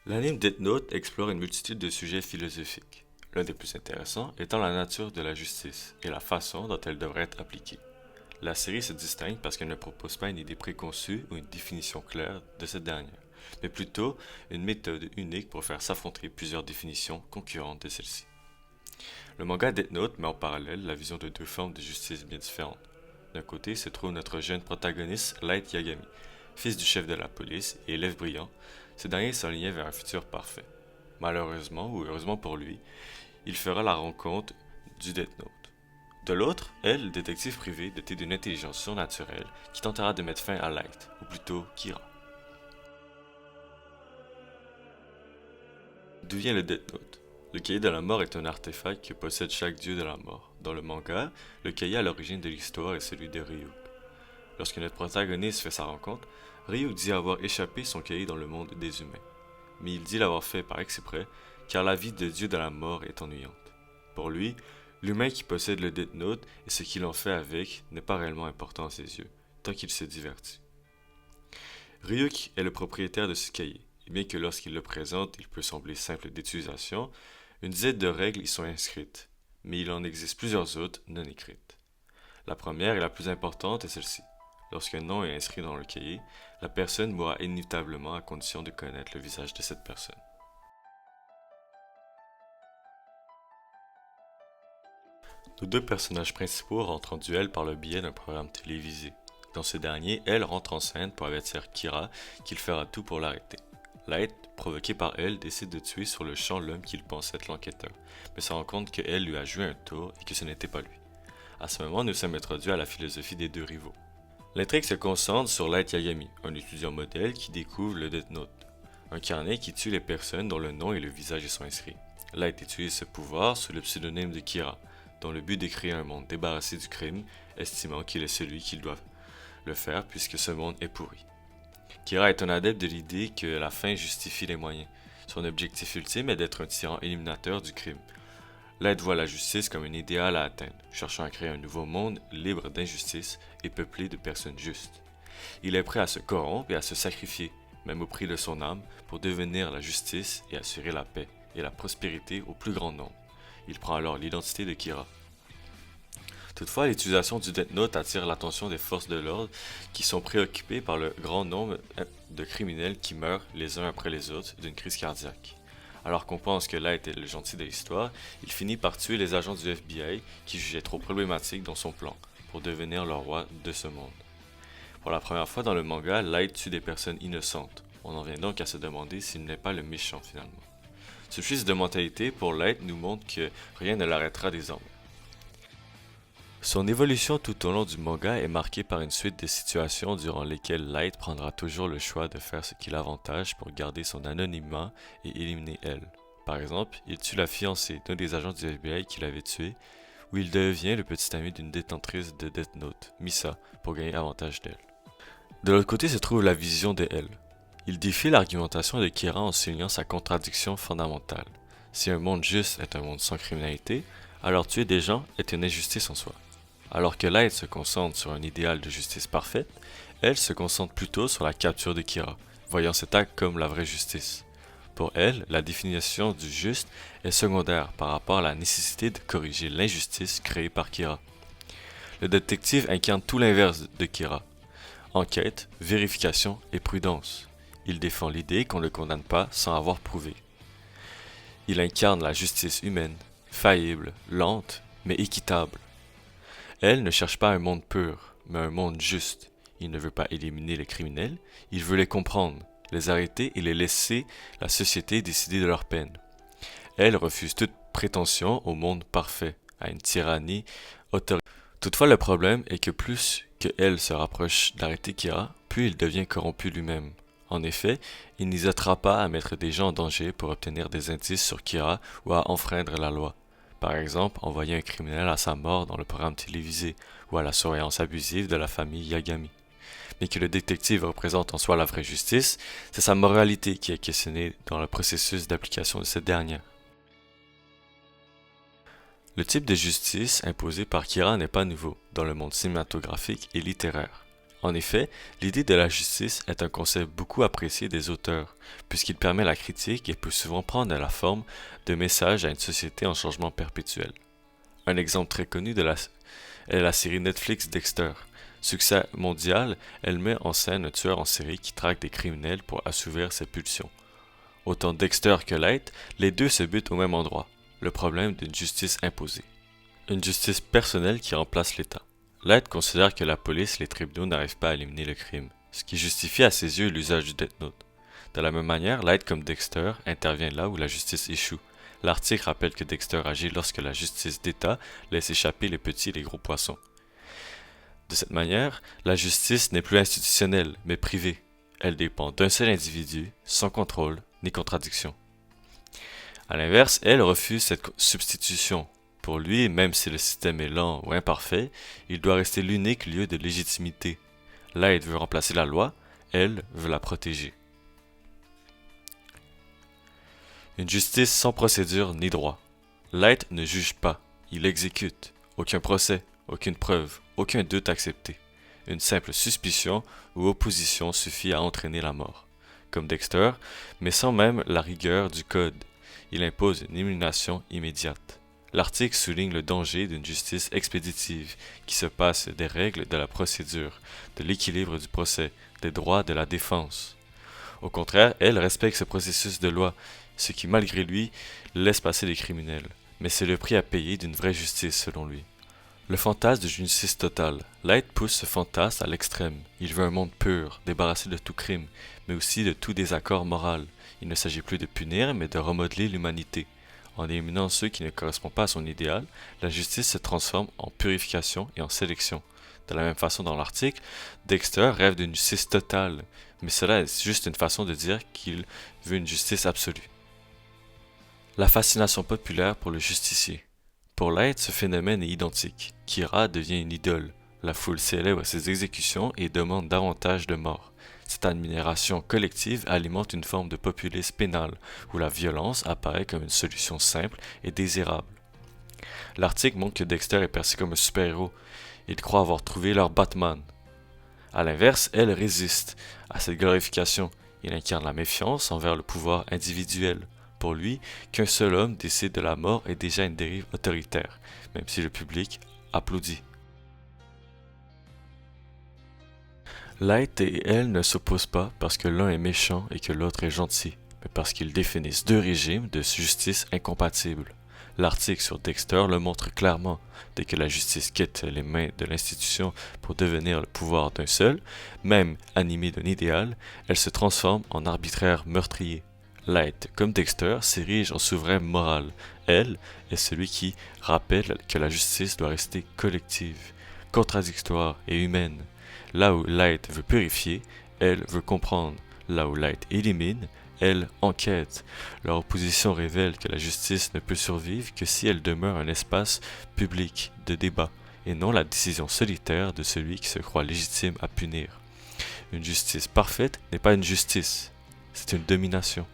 L'anime Death Note explore une multitude de sujets philosophiques, l'un des plus intéressants étant la nature de la justice et la façon dont elle devrait être appliquée. La série se distingue parce qu'elle ne propose pas une idée préconçue ou une définition claire de cette dernière, mais plutôt une méthode unique pour faire s'affronter plusieurs définitions concurrentes de celle-ci. Le manga Death Note met en parallèle la vision de deux formes de justice bien différentes. D'un côté se trouve notre jeune protagoniste Light Yagami, fils du chef de la police et élève brillant. Ce dernier s'enlignait vers un futur parfait. Malheureusement ou heureusement pour lui, il fera la rencontre du Death Note. De l'autre, elle, détective privée dotée d'une intelligence surnaturelle qui tentera de mettre fin à Light, ou plutôt Kira. D'où vient le Death Note? Le cahier de la mort est un artefact que possède chaque dieu de la mort. Dans le manga, le cahier à l'origine de l'histoire est celui de Ryuk. Lorsque notre protagoniste fait sa rencontre, Ryuk dit avoir échappé son cahier dans le monde des humains. Mais il dit l'avoir fait par exprès, car la vie de dieu de la mort est ennuyante. Pour lui, l'humain qui possède le Death Note et ce qu'il en fait avec n'est pas réellement important à ses yeux, tant qu'il se divertit. Ryuk est le propriétaire de ce cahier, et bien que lorsqu'il le présente, il peut sembler simple d'utilisation, une dizaine de règles y sont inscrites, mais il en existe plusieurs autres non écrites. La première et la plus importante est celle-ci. Lorsqu'un nom est inscrit dans le cahier, la personne mourra inévitablement à condition de connaître le visage de cette personne. Nos deux personnages principaux rentrent en duel par le biais d'un programme télévisé. Dans ce dernier, elle rentre en scène pour avertir Kira qu'il fera tout pour l'arrêter. Light, provoqué par elle, décide de tuer sur le champ l'homme qu'il pense être l'enquêteur, mais se rend compte qu'elle lui a joué un tour et que ce n'était pas lui. À ce moment, nous sommes introduits à la philosophie des deux rivaux. L'intrigue se concentre sur Light Yagami, un étudiant modèle qui découvre le Death Note, un carnet qui tue les personnes dont le nom et le visage y sont inscrits. Light utilise ce pouvoir sous le pseudonyme de Kira, dans le but de créer un monde débarrassé du crime, estimant qu'il est celui qui doit le faire puisque ce monde est pourri. Kira est un adepte de l'idée que la fin justifie les moyens. Son objectif ultime est d'être un tyran éliminateur du crime. Light voit la justice comme un idéal à atteindre, cherchant à créer un nouveau monde libre d'injustice et peuplé de personnes justes. Il est prêt à se corrompre et à se sacrifier, même au prix de son âme, pour devenir la justice et assurer la paix et la prospérité au plus grand nombre. Il prend alors l'identité de Kira. Toutefois, l'utilisation du Death Note attire l'attention des forces de l'ordre qui sont préoccupées par le grand nombre de criminels qui meurent les uns après les autres d'une crise cardiaque. Alors qu'on pense que Light est le gentil de l'histoire, il finit par tuer les agents du FBI qui jugeaient trop problématique dans son plan pour devenir le roi de ce monde. Pour la première fois dans le manga, Light tue des personnes innocentes. On en vient donc à se demander s'il n'est pas le méchant finalement. Ce twist de mentalité pour Light nous montre que rien ne l'arrêtera désormais. Son évolution tout au long du manga est marquée par une suite de situations durant lesquelles Light prendra toujours le choix de faire ce qui l'avantage pour garder son anonymat et éliminer elle. Par exemple, il tue la fiancée d'un des agents du FBI qu'il avait tué, ou il devient le petit ami d'une détentrice de Death Note, Misa, pour gagner avantage d'elle. De l'autre côté se trouve la vision de elle. Il défie l'argumentation de Kira en soulignant sa contradiction fondamentale. Si un monde juste est un monde sans criminalité, alors tuer des gens est une injustice en soi. Alors que Light se concentre sur un idéal de justice parfaite, elle se concentre plutôt sur la capture de Kira, voyant cet acte comme la vraie justice. Pour elle, la définition du juste est secondaire par rapport à la nécessité de corriger l'injustice créée par Kira. Le détective incarne tout l'inverse de Kira. Enquête, vérification et prudence. Il défend l'idée qu'on ne le condamne pas sans avoir prouvé. Il incarne la justice humaine, faillible, lente, mais équitable. Elle ne cherche pas un monde pur, mais un monde juste. Il ne veut pas éliminer les criminels, il veut les comprendre, les arrêter et les laisser la société décider de leur peine. Elle refuse toute prétention au monde parfait, à une tyrannie autoritaire. Toutefois, le problème est que plus que elle se rapproche d'arrêter Kira, plus il devient corrompu lui-même. En effet, il n'hésitera pas à mettre des gens en danger pour obtenir des indices sur Kira ou à enfreindre la loi. Par exemple, envoyer un criminel à sa mort dans le programme télévisé ou à la surveillance abusive de la famille Yagami. Mais que le détective représente en soi la vraie justice, c'est sa moralité qui est questionnée dans le processus d'application de cette dernière. Le type de justice imposé par Kira n'est pas nouveau dans le monde cinématographique et littéraire. En effet, l'idée de la justice est un concept beaucoup apprécié des auteurs, puisqu'il permet la critique et peut souvent prendre la forme de messages à une société en changement perpétuel. Un exemple très connu est la série Netflix Dexter. Succès mondial, elle met en scène un tueur en série qui traque des criminels pour assouvir ses pulsions. Autant Dexter que Light, les deux se butent au même endroit, le problème d'une justice imposée. Une justice personnelle qui remplace l'État. Light considère que la police et les tribunaux n'arrivent pas à éliminer le crime, ce qui justifie à ses yeux l'usage du Death Note. De la même manière, Light comme Dexter intervient là où la justice échoue. L'article rappelle que Dexter agit lorsque la justice d'État laisse échapper les petits et les gros poissons. De cette manière, la justice n'est plus institutionnelle, mais privée. Elle dépend d'un seul individu, sans contrôle ni contradiction. À l'inverse, elle refuse cette substitution. Pour lui, même si le système est lent ou imparfait, il doit rester l'unique lieu de légitimité. Light veut remplacer la loi, elle veut la protéger. Une justice sans procédure ni droit. Light ne juge pas, il exécute. Aucun procès, aucune preuve, aucun doute accepté. Une simple suspicion ou opposition suffit à entraîner la mort. Comme Dexter, mais sans même la rigueur du code, il impose une élimination immédiate. L'article souligne le danger d'une justice expéditive qui se passe des règles de la procédure, de l'équilibre du procès, des droits de la défense. Au contraire, elle respecte ce processus de loi, ce qui malgré lui laisse passer les criminels. Mais c'est le prix à payer d'une vraie justice selon lui. Le fantasme de justice totale. Light pousse ce fantasme à l'extrême. Il veut un monde pur, débarrassé de tout crime, mais aussi de tout désaccord moral. Il ne s'agit plus de punir, mais de remodeler l'humanité. En éliminant ceux qui ne correspondent pas à son idéal, la justice se transforme en purification et en sélection. De la même façon dans l'article, Dexter rêve d'une justice totale, mais cela est juste une façon de dire qu'il veut une justice absolue. La fascination populaire pour le justicier. Pour Light, ce phénomène est identique. Kira devient une idole. La foule célèbre ses exécutions et demande davantage de morts. Cette admiration collective alimente une forme de populisme pénal, où la violence apparaît comme une solution simple et désirable. L'article montre que Dexter est perçu comme un super-héros. Ils croient avoir trouvé leur Batman. A l'inverse, elle résiste à cette glorification. Il incarne la méfiance envers le pouvoir individuel. Pour lui, qu'un seul homme décide de la mort est déjà une dérive autoritaire, même si le public applaudit. Light et elle ne s'opposent pas parce que l'un est méchant et que l'autre est gentil, mais parce qu'ils définissent deux régimes de justice incompatibles. L'article sur Dexter le montre clairement. Dès que la justice quitte les mains de l'institution pour devenir le pouvoir d'un seul, même animée d'un idéal, elle se transforme en arbitraire meurtrier. Light, comme Dexter, s'érige en souverain moral. Elle est celui qui rappelle que la justice doit rester collective, contradictoire et humaine. Là où Light veut purifier, elle veut comprendre. Là où Light élimine, elle enquête. Leur opposition révèle que la justice ne peut survivre que si elle demeure un espace public de débat, et non la décision solitaire de celui qui se croit légitime à punir. Une justice parfaite n'est pas une justice, c'est une domination.